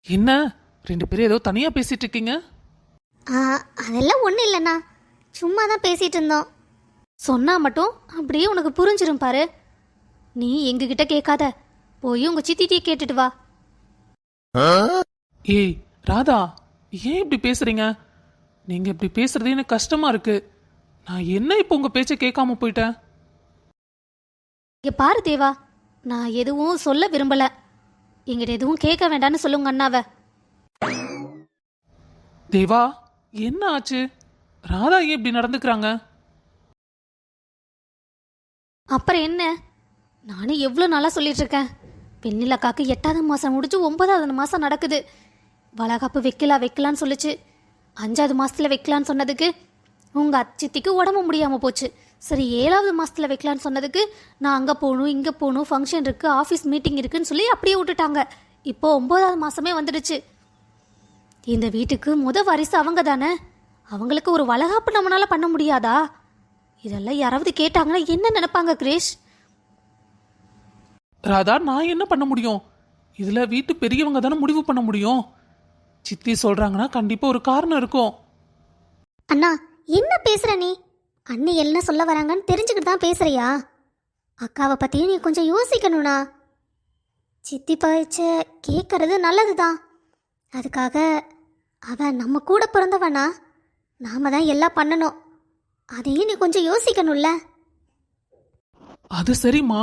என்ன ரெண்டு பேரும் ஏதோ தனியா பேசிட்டு இருக்கீங்க? அதெல்லாம் ஒன்றும் இல்லைண்ணா, சும்மா தான் பேசிகிட்டு இருந்தோம். சொன்னா மட்டும் அப்படியே உனக்கு புரிஞ்சிரும் பாரு. நீ எங்ககிட்ட கேட்காத, போய் உங்க சித்திட்டியே கேட்டுட்டு வா. ஏய் ராதா, ஏன் இப்படி பேசுறீங்க? நீங்க இப்படி பேசுறது எனக்கு கஷ்டமா இருக்கு. நான் என்ன இப்போ உங்க பேச்ச கேட்காம போயிட்டேன்? இங்க பாரு தேவா, நான் எதுவும் சொல்ல விரும்பல. எங்கிட்ட எதுவும் கேட்க வேண்டான்னு சொல்லுங்க அண்ணாவை. தேவா, என்ன ஆச்சு? ராதா ஏன் இப்படி நடந்துக்கிறாங்க? அப்புறம் என்ன, நானும் எவ்வளோ நாளாக சொல்லிட்டு இருக்கேன். வெண்ணிலக்காக்கு 8வது மாதம் முடிச்சு 9வது மாதம் நடக்குது. வளகாப்பு வைக்கலான்னு சொல்லிச்சு. 5வது மாதத்தில் வைக்கலான்னு சொன்னதுக்கு உங்கள் அச்சித்திக்கு உடம்பு முடியாமல் போச்சு. சரி, 7வது மாதத்தில் வைக்கலான்னு சொன்னதுக்கு நான் அங்கே போகணும் இங்கே போகணும், ஃபங்க்ஷன் இருக்குது, ஆஃபீஸ் மீட்டிங் இருக்குன்னு சொல்லி அப்படியே விட்டுட்டாங்க. இப்போ 9வது மாதமே வந்துடுச்சு. இந்த வீட்டுக்கு வாரிசு அவங்க தானே. அவங்களுக்கு ஒரு வளகாப்பு நம்மளால பண்ண முடியாதா? இதெல்லாம் யாராவது கேட்டாங்கன்னா என்ன நினைப்பாங்க கிரேஷ்? ராதா, நான் என்ன பண்ண முடியும்? இதுல வீட்டு பெரியவங்க தானே முடிவு பண்ண முடியும். சித்தி சொல்றாங்கன்னா கண்டிப்பா ஒரு காரணம் இருக்கும். அண்ணா, என்ன பேசுற நீ? அண்ணி என்ன சொல்ல வராங்கன்னு தெரிஞ்சுக்கிட்டு தான் பேசுறியா? அக்காவை பத்தியும் நீ கொஞ்சம் யோசிக்கணும்னா. சித்தி பயிற்ச கேட்கறது நல்லதுதான். அதுக்காக அவ நம்ம கூட பிறந்தவனா, நாம தான் எல்லாம் பண்ணணும். அதையும் நீ கொஞ்சம் யோசிக்கணும்ல. அது சரிம்மா,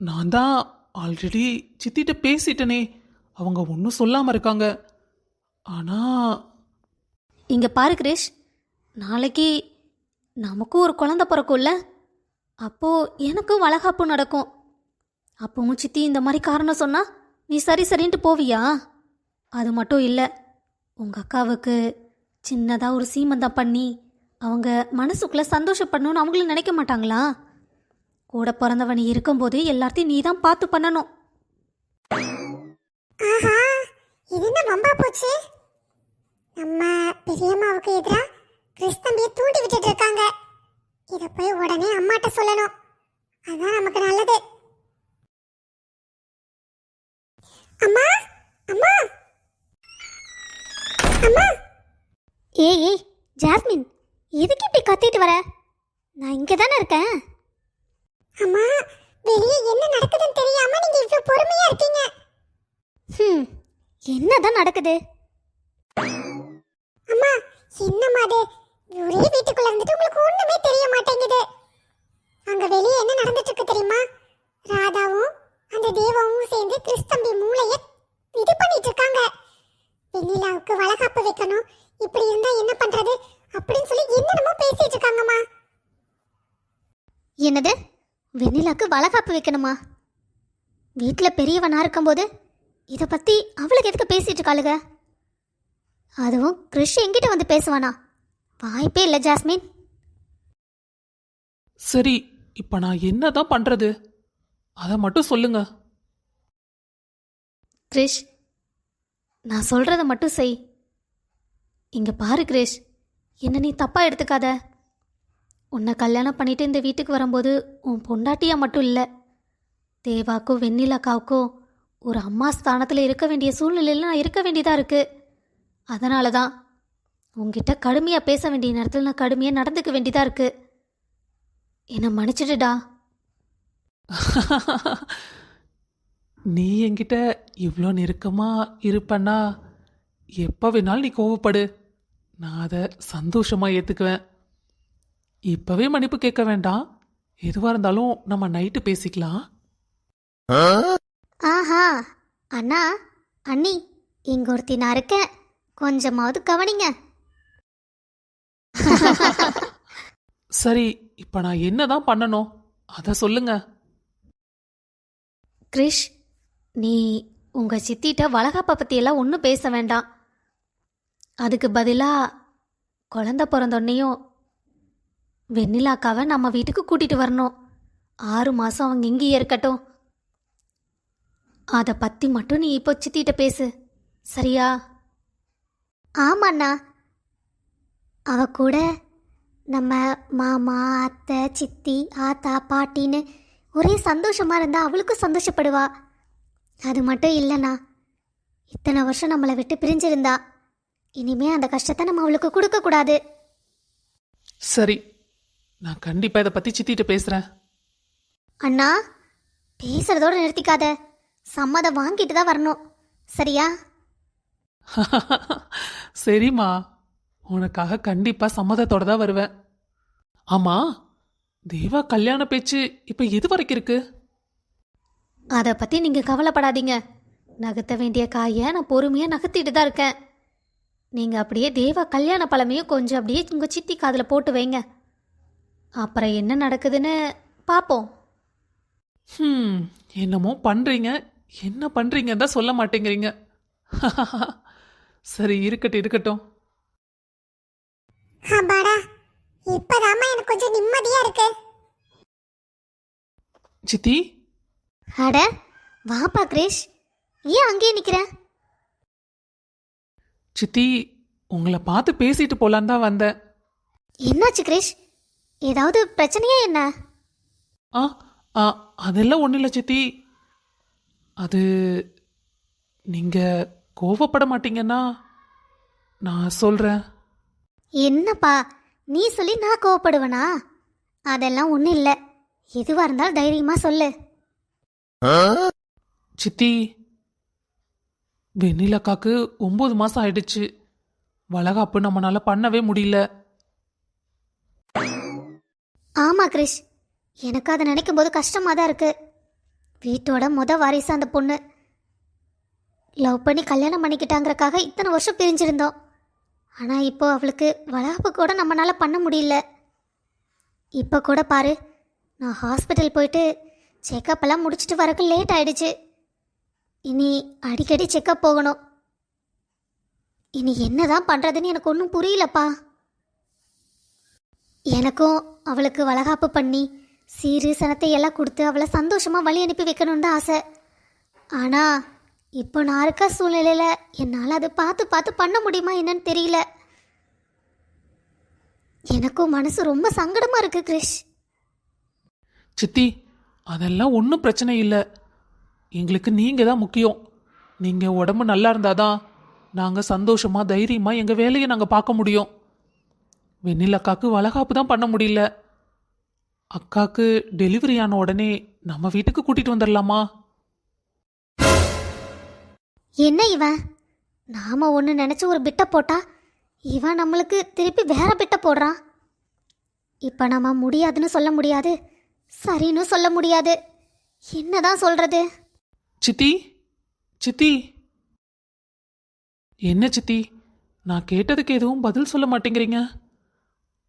நான் தான் ஆல்ரெடி சித்திட்ட பேசிட்டனே. அவங்க ஒன்றும் சொல்லாம இருக்காங்க. ஆனா இங்க பாரு கிரேஷ், நாளைக்கு நமக்கும் ஒரு குழந்தை பிறக்கும்ல. அப்போ எனக்கும் வளகாப்பு நடக்கும். அப்பவும் சித்தி இந்த மாதிரி காரணம் சொன்னா நீ சரின்ட்டு போவியா? அது மட்டும் இல்லை, உங்கள் அக்காவுக்கு சின்னதாக ஒரு சீமந்தம் பண்ணி அவங்க மனசுக்குள்ளே சந்தோஷப்படணும்னு அவங்களும் நினைக்க மாட்டாங்களா? கூட பிறந்தவனி இருக்கும்போது எல்லாத்தையும் நீ தான் பார்த்து பண்ணணும். ஆஹா, இது என்ன வம்பா போச்சு? நம்ம பெரியம்மாவுக்கு எதிரா கிறிஸ்தம்பியை தூண்டி விட்டுட்டு இருக்காங்க. இதை போய் உடனே அம்மாட்ட சொல்லணும். அதான் நமக்கு நல்லது. அம்மா, அம்மா, அம்மா. ஏய் ஜாஸ்மின், எதுக்கு இப்படி கத்திட்டு வர? நான் இங்கே தானே இருக்கேன். அம்மா, வெளியே என்ன நடக்குதுன்னு தெரியாம நீங்க இவ்வளவு பொறுமையா இருக்கீங்க. என்னதான் நடக்குது? அம்மா, என்னம்மா அது? ஒரே வீட்டுக்குள்ள இருந்துட்டு உங்களுக்கு ஒண்ணுமே தெரிய மாட்டேங்குது. அங்க வெளியே என்ன நடந்துட்டு இருக்கு தெரியுமா? ராதாவும் அந்த தேவாவும் சேர்ந்து கிறிஸ்தம்பி மூளைய இது பண்ணிட்டு இருக்காங்க. வெண்ணிலாவுக்கு வளகாப்பு வைக்கணும், இப்படி இருந்தா என்ன பண்றது அப்படின்னு சொல்லி என்னென்னமோ பேசிட்டு இருக்காங்கம்மா. என்னது, வெண்ணிலாக்கு வளகாப்பு வைக்கணுமா? வீட்டில் பெரியவனா இருக்கும்போது இதை பற்றி அவளுக்கு எதுக்கு பேசிட்டு இருக்காளுங்க? அதுவும் கிறிஷ் என்கிட்ட வந்து பேசுவானா? வாய்ப்பே இல்லை ஜாஸ்மின். சரி, இப்ப நான் என்னதான் பண்றது? அதை மட்டும் சொல்லுங்க. கிரிஷ், நான் சொல்கிறத மட்டும் செய். இங்கே பாரு கிரிஷ், என்ன நீ தப்பாக எடுத்துக்காத. உன்னை கல்யாணம் பண்ணிட்டு இந்த வீட்டுக்கு வரும்போது உன் பொண்டாட்டியாக மட்டும் இல்லை, தேவாக்கும் வெண்ணிலாக்காவுக்கும் ஒரு அம்மா ஸ்தானத்தில் இருக்க வேண்டிய சூழ்நிலையில் நான் இருக்க வேண்டியதாக இருக்குது. அதனால தான் உங்ககிட்ட கடுமையாக பேச வேண்டிய நேரத்தில் நான் கடுமையாக நடந்துக்க வேண்டியதாக இருக்குது. என்னை மன்னிச்சிடுடா. நீ என்கிட்ட இவ்வளோ நெருக்கமா இருப்பன்னா எப்போ வேணாலும் நீ கோவப்படு, நான் அதை சந்தோஷமா ஏத்துக்குவேன். இப்பவே மன்னிப்பு கேட்க வேண்டாம், எதுவாக இருந்தாலும் நம்ம நைட்டு பேசிக்கலாம். ஆஹா, அண்ணா அண்ணி, இங்க ஒருத்தி நான் இருக்கேன், கொஞ்சமாவது கவனிங்க. சரி, இப்போ நான் என்னதான் பண்ணணும் அதை சொல்லுங்க. கிரிஷ், நீ உங்கள் சித்திட்ட வளகாப்பை பற்றியெல்லாம் ஒன்றும் பேச வேண்டாம். அதுக்கு பதிலாக குழந்த பிறந்தோன்னையும் வெண்ணிலாக்காவை நம்ம வீட்டுக்கு கூட்டிகிட்டு வரணும். 6 மாதம் அவங்க இங்கேயே இருக்கட்டும். அதை பற்றி மட்டும் நீ இப்போ சித்திட்ட பேசு, சரியா? ஆமாண்ணா, அவ கூட நம்ம மாமா, அத்தை, சித்தி, ஆத்தா, பாட்டின்னு ஒரே சந்தோஷமாக இருந்தால் அவளுக்கும் சந்தோஷப்படுவா. அது மட்டும் இல்லைண்ணா, இத்தனை வருஷம் நம்மளை விட்டு பிரிஞ்சிருந்தா. இனிமே அந்த கஷ்டத்தை நம்ம அவளுக்கு கொடுக்கக்கூடாது. சரி, நான் கண்டிப்பா இதை பத்தி சித்திட்ட பேசுறேன். அண்ணா, பேசுறதோட நிறுத்திக்காத. சம்மதம் வாங்கிட்டு தான் வரணும், சரியா? சரிம்மா, உனக்காக கண்டிப்பா சம்மதத்தோட தான் வருவேன். ஆமா, தேவா கல்யாண பேச்சு இப்ப எது வரைக்கும் இருக்கு? அதை பற்றி நீங்கள் கவலைப்படாதீங்க. நகர்த்த வேண்டிய காயை நான் பொறுமையாக நகர்த்திட்டு தான் இருக்கேன். நீங்கள் அப்படியே தேவா கல்யாண பழமையும் கொஞ்சம் அப்படியே உங்கள் சித்தி காதில் போட்டு வைங்க. அப்புறம் என்ன நடக்குதுன்னு பார்ப்போம். என்னமோ பண்றீங்க, என்ன பண்றீங்கன்னு தான் சொல்ல மாட்டேங்கிறீங்க. சரி, இருக்கட்டும் இருக்கட்டும். அப்பாடா, இப்பதாம்மா எனக்கு கொஞ்சம் நிம்மதியா இருக்கு. சித்தி, அட வாப்பா கிரேஷ், ஏன் அங்கேயே நிற்கிற? சித்தி, உங்களை பார்த்து பேசிட்டு போலான்னு தான் வந்தேன். என்னாச்சு கிரேஷ்? ஏதாவது பிரச்சனையா என்ன? ஆ ஆ அதெல்லாம் ஒன்றும் இல்லை சித்தி. அது நீங்கள் கோவப்பட மாட்டீங்கன்னா நான் சொல்கிறேன். என்னப்பா, நீ சொல்லி நான் கோவப்படுவேனா? அதெல்லாம் ஒன்றும் இல்லை. எதுவாக இருந்தாலும் தைரியமாக சொல்லு. சித்தி, வெண்ணிலக்காக்கு 9 மாதம் ஆயிடுச்சு. வளகாப்பு நம்மளால பண்ணவே முடியல. ஆமாம் கிரிஷ், எனக்கு அதை நினைக்கும் போது கஷ்டமாக தான் இருக்கு. வீட்டோட வாரிசு அந்த பொண்ணு. லவ் பண்ணி கல்யாணம் பண்ணிக்கிட்டாங்கிறக்காக இத்தனை வருஷம் பிரிஞ்சிருந்தோம். ஆனால் இப்போ அவளுக்கு வளகாப்பு கூட நம்மளால் பண்ண முடியல. இப்போ கூட பாரு, நான் ஹாஸ்பிட்டல் போயிட்டு செக்கப் எல்லாம் முடிச்சுட்டு வரக்கு லேட் ஆயிடுச்சு. இனி அடிக்கடி செக்கப் போகணும். இனி என்னதான் பண்ணுறதுன்னு எனக்கு ஒன்றும் புரியலப்பா. எனக்கும் அவளுக்கு வளகாப்பு பண்ணி சீரு சனத்தை எல்லாம் கொடுத்து அவளை சந்தோஷமாக வழி அனுப்பி வைக்கணும்னு தான் ஆசை. ஆனால் இப்போ நான் இருக்க சூழ்நிலையில் என்னால் அதை பார்த்து பார்த்து பண்ண முடியுமா என்னன்னு தெரியல. எனக்கும் மனசு ரொம்ப சங்கடமாக இருக்கு கிரிஷ். சித்தி, அதெல்லாம் ஒன்றும் பிரச்சனை இல்லை. எங்களுக்கு நீங்கள் தான் முக்கியம். நீங்கள் உடம்பு நல்லா இருந்தாதான் நாங்கள் சந்தோஷமாக தைரியமாக எங்கள் வேலையை நாங்கள் பார்க்க முடியும். வெண்ணிலக்காக்கு வளகாப்பு தான் பண்ண முடியல. அக்காக்கு டெலிவரி ஆன உடனே நம்ம வீட்டுக்கு கூட்டிட்டு வந்துடலாமா? என்ன இவன், நாம ஒன்று நினச்சி ஒரு பிட்டை போட்டா இவன் நம்மளுக்கு திருப்பி வேற பிட்டை போடுறான். இப்போ நம்ம முடியாதுன்னு சொல்ல முடியாது, சரின்னு சொல்ல முடியாது. என்னதான் சொல்றது? சித்தி, சித்தி, என்ன சித்தி, நான் கேட்டதுக்கு எதுவும் பதில் சொல்ல மாட்டேங்கிறீங்க.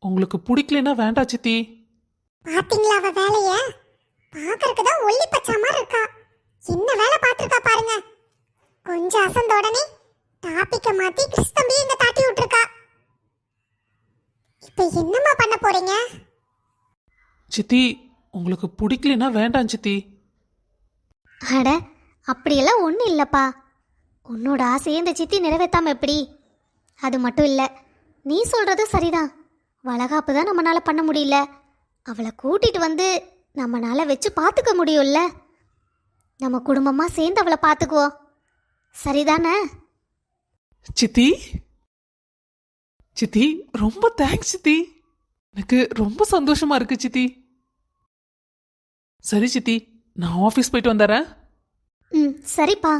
உங்களுக்கு பிடிக்கலன்னா வேண்டாம் சித்தி. பாத்தீங்களா அவ வேலைய? பாக்குறதுக்கு தான் ஒல்லி பச்சை மாதிரி இருக்கா. என்ன வேலை பார்த்திருக்கா பாருங்க. கொஞ்சம் அசந்த உடனே டாபிக்க மாத்தி கிறிஸ்தம்பி இங்க தாட்டி விட்டுருக்கா. இப்ப என்னம்மா பண்ண போறீங்க? சித்தி, உங்களுக்கு பிடிக்கலன்னா வேண்டாம் சித்தி. அட, அப்படியெல்லாம் ஒன்றும் இல்லைப்பா. உன்னோட ஆசையை இந்த சித்தி நிறைவேற்றாம எப்படி? அது மட்டும் இல்லை, நீ சொல்கிறது சரிதான். வளகாப்பு தான் நம்மளால் பண்ண முடியல. அவளை கூட்டிகிட்டு வந்து நம்மளால் வச்சு பார்த்துக்க முடியும்ல. நம்ம குடும்பமாக சேர்ந்து அவளை பார்த்துக்குவோம், சரிதானே? சித்தி, சித்தி, ரொம்ப தேங்க்ஸ் சித்தி. எனக்கு ரொம்ப சந்தோஷமா இருக்கு சித்தி. சரி சித்தி, நான் ஆஃபீஸ் போயிட்டு வந்துடுறேன். ம், சரிப்பா.